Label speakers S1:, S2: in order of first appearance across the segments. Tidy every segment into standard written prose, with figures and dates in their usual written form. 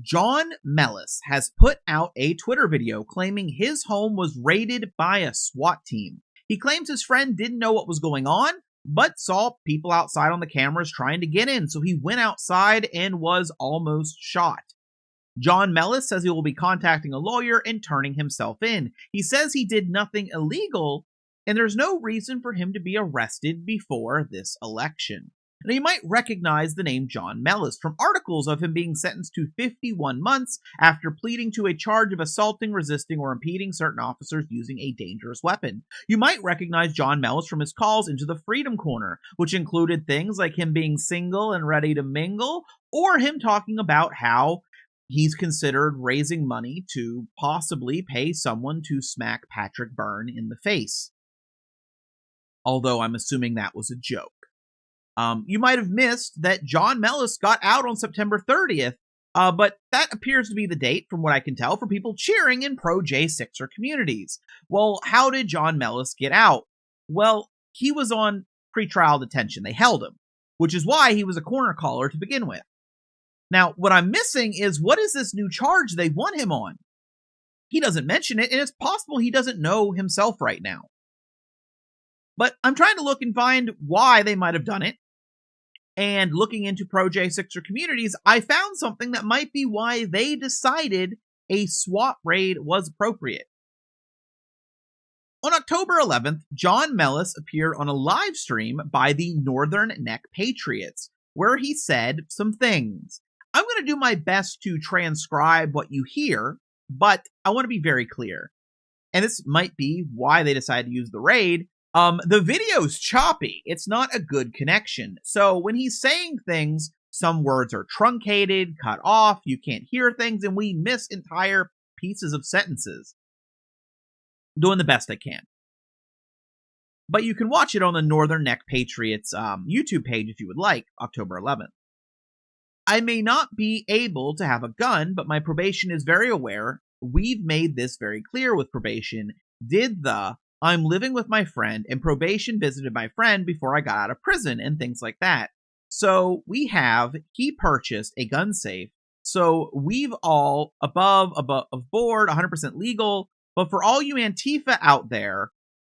S1: Jon Mellis has put out a Twitter video claiming his home was raided by a SWAT team. He claims his friend didn't know what was going on, but saw people outside on the cameras trying to get in, so he went outside and was almost shot. Jon Mellis says he will be contacting a lawyer and turning himself in. He says he did nothing illegal, and there's no reason for him to be arrested before this election. Now, you might recognize the name Jon Mellis from articles of him being sentenced to 51 months after pleading to a charge of assaulting, resisting, or impeding certain officers using a dangerous weapon. You might recognize Jon Mellis from his calls into the Freedom Corner, which included things like him being single and ready to mingle, or him talking about how he's considered raising money to possibly pay someone to smack Patrick Byrne in the face. Although I'm assuming that was a joke. You might have missed that Jon Mellis got out on September 30th, but that appears to be the date, from what I can tell, for people cheering in pro-J6er communities. Well, how did Jon Mellis get out? Well, he was on pretrial detention. They held him, which is why he was a corner caller to begin with. Now, what I'm missing is, what is this new charge they want him on? He doesn't mention it, and it's possible he doesn't know himself right now. But I'm trying to look and find why they might have done it. And looking into pro-J6er communities, I found something that might be why they decided a SWAT raid was appropriate. On October 11th, Jon Mellis appeared on a live stream by the Northern Neck Patriots, where he said some things. I'm going to do my best to transcribe what you hear, but I want to be very clear. And this might be why they decided to use the raid. The video's choppy. It's not a good connection. So when he's saying things, some words are truncated, cut off, you can't hear things, and we miss entire pieces of sentences. I'm doing the best I can. But you can watch it on the Northern Neck Patriots YouTube page if you would like, October 11th. I may not be able to have a gun, but my probation is very aware. We've made this very clear with probation. I'm living with my friend, and probation visited my friend before I got out of prison and things like that. So he purchased a gun safe. So we've all above board, 100% legal. But for all you Antifa out there,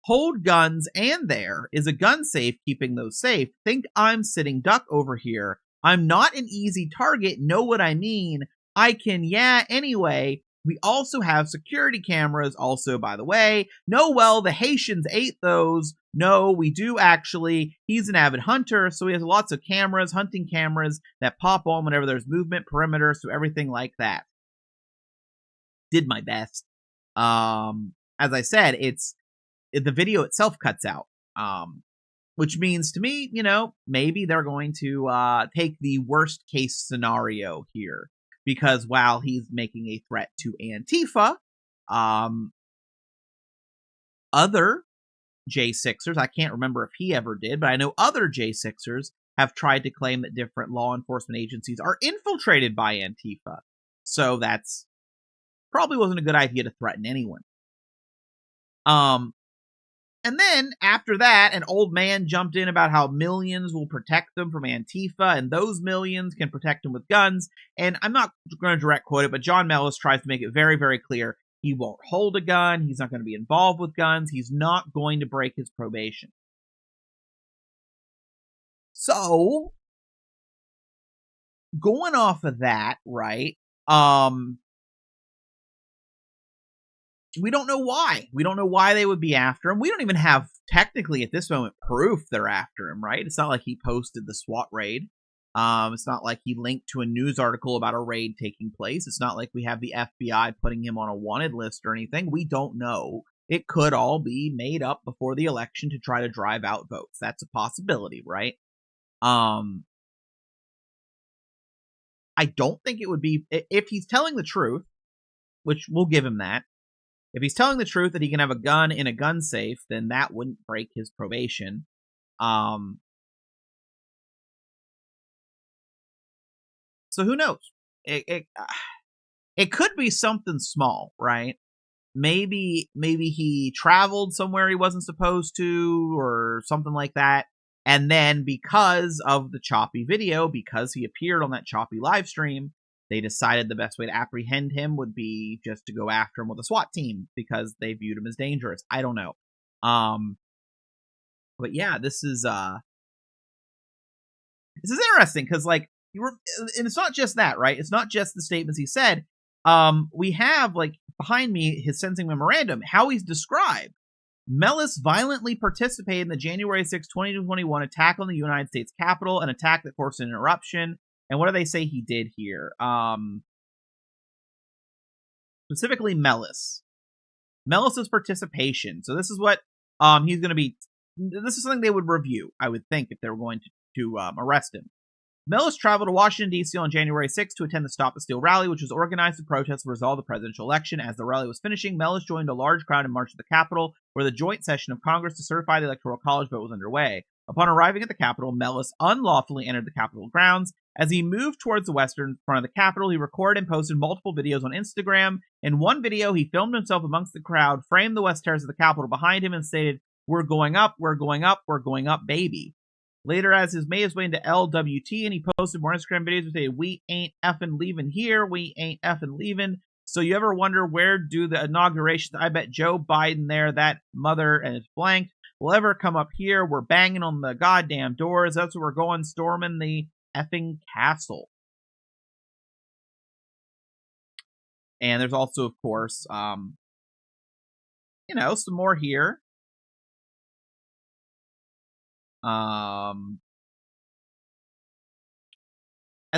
S1: hold guns, and there is a gun safe keeping those safe. Think I'm sitting duck over here. I'm not an easy target. Know what I mean? Anyway. We also have security cameras, also, by the way. No, well, the Haitians ate those. No, we do actually. He's an avid hunter, so he has lots of cameras, hunting cameras, that pop on whenever there's movement, perimeter, so everything like that. Did my best. As I said, the video itself cuts out. Which means to me, maybe they're going to take the worst case scenario here. Because while he's making a threat to Antifa, other J6ers, I can't remember if he ever did, but I know other J6ers have tried to claim that different law enforcement agencies are infiltrated by Antifa. So that's probably wasn't a good idea to threaten anyone. And then, after that, an old man jumped in about how millions will protect them from Antifa, and those millions can protect them with guns. And I'm not going to direct quote it, but Jon Mellis tries to make it very, very clear he won't hold a gun, he's not going to be involved with guns, he's not going to break his probation. So, going off of that, right, we don't know why. We don't know why they would be after him. We don't even have, technically, at this moment, proof they're after him, right? It's not like he posted the SWAT raid. It's not like he linked to a news article about a raid taking place. It's not like we have the FBI putting him on a wanted list or anything. We don't know. It could all be made up before the election to try to drive out votes. That's a possibility, right? I don't think it would be, if he's telling the truth, which we'll give him that. If he's telling the truth that he can have a gun in a gun safe, then that wouldn't break his probation. So who knows? It could be something small, right? Maybe he traveled somewhere he wasn't supposed to, or something like that. And then because of the choppy video, because he appeared on that choppy live stream, they decided the best way to apprehend him would be just to go after him with a SWAT team because they viewed him as dangerous. I don't know. But yeah, this is interesting because like and it's not just that, right? It's not just the statements he said. We have like behind me his sentencing memorandum, how he's described. Mellis violently participated in the January 6, 2021 attack on the United States Capitol, an attack that forced an interruption. And what do they say he did here? Specifically Mellis. Mellis's participation. So this is what he's going to be. This is something they would review, I would think, if they were going to arrest him. Mellis traveled to Washington, D.C. on January 6 to attend the Stop the Steal rally, which was organized to protest the result of the presidential election. As the rally was finishing, Mellis joined a large crowd and marched to the Capitol, where the joint session of Congress to certify the Electoral College vote was underway. Upon arriving at the Capitol, Mellis unlawfully entered the Capitol grounds. As he moved towards the western front of the Capitol, he recorded and posted multiple videos on Instagram. In one video, he filmed himself amongst the crowd, framed the west terrace of the Capitol behind him, and stated, "We're going up, we're going up, we're going up, baby." Later, as he made his way into LWT, and he posted more Instagram videos that say, "We ain't effing leaving here. We ain't effing leaving." So you ever wonder where do the inaugurations? I bet Joe Biden there, that mother and it's blank, will ever come up here. We're banging on the goddamn doors. That's where we're going, storming the effing castle. And there's also, of course, some more here. At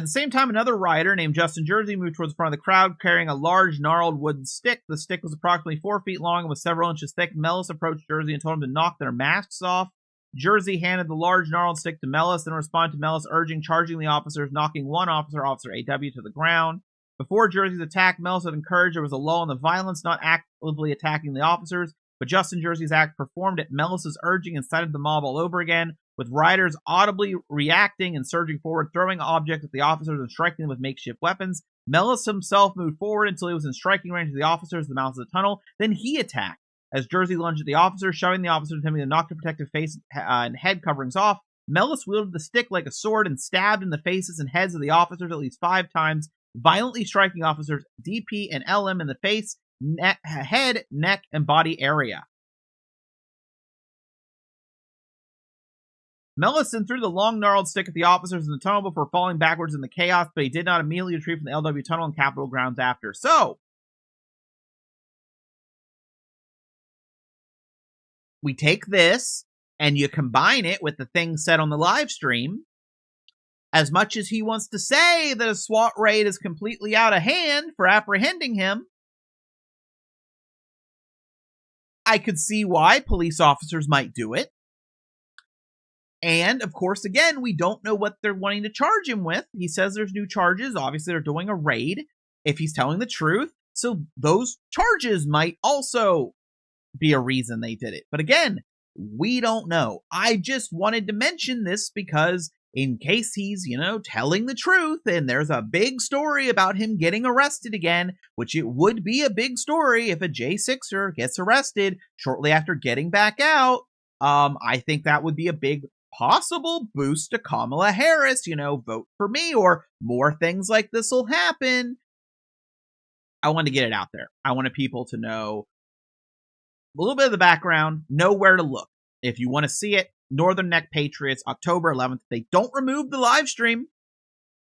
S1: the same time, another rider named Justin Jersey moved towards the front of the crowd carrying a large, gnarled wooden stick. The stick was approximately 4 feet long and was several inches thick. Mellis approached Jersey and told him to knock their masks off. Jersey handed the large, gnarled stick to Mellis, then responded to Mellis charging the officers, knocking one officer, Officer A.W., to the ground. Before Jersey's attack, Mellis had encouraged there was a lull in the violence, not actively attacking the officers, but Justin Jersey's act performed at Mellis's urging and incited the mob all over again, with riders audibly reacting and surging forward, throwing objects at the officers and striking them with makeshift weapons. Mellis himself moved forward until he was in striking range of the officers at the mouth of the tunnel. Then he attacked, as Jersey lunged at the officers, shoving the officers, attempting to knock the protective face and head coverings off. Mellis wielded the stick like a sword and stabbed in the faces and heads of the officers at least 5 times, violently striking officers DP and LM in the face, head, neck, and body area. Mellis then threw the long, gnarled stick at the officers in the tunnel before falling backwards in the chaos, but he did not immediately retreat from the LW tunnel and Capitol grounds after. So, we take this, and you combine it with the things said on the live stream. As much as he wants to say that a SWAT raid is completely out of hand for apprehending him, I could see why police officers might do it. And, of course, again, we don't know what they're wanting to charge him with. He says there's new charges. Obviously, they're doing a raid if he's telling the truth. So those charges might also be a reason they did it. But again, we don't know. I just wanted to mention this because in case he's, telling the truth and there's a big story about him getting arrested again, which it would be a big story if a J6er gets arrested shortly after getting back out. I think that would be a big possible boost to Kamala Harris, vote for me, or more things like this will happen. I want to get it out there. I wanted people to know a little bit of the background, know where to look. If you want to see it, Northern Neck Patriots, October 11th. They don't remove the live stream.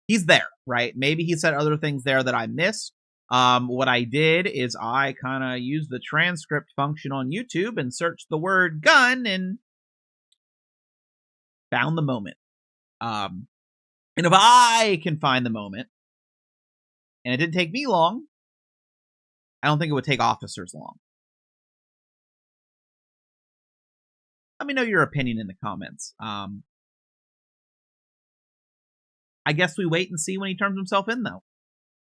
S1: He's there, right? Maybe he said other things there that I missed. What I did is I kind of used the transcript function on YouTube and searched the word gun and found the moment. And if I can find the moment, and it didn't take me long, I don't think it would take officers long. Let me know your opinion in the comments. I guess we wait and see when he turns himself in, though.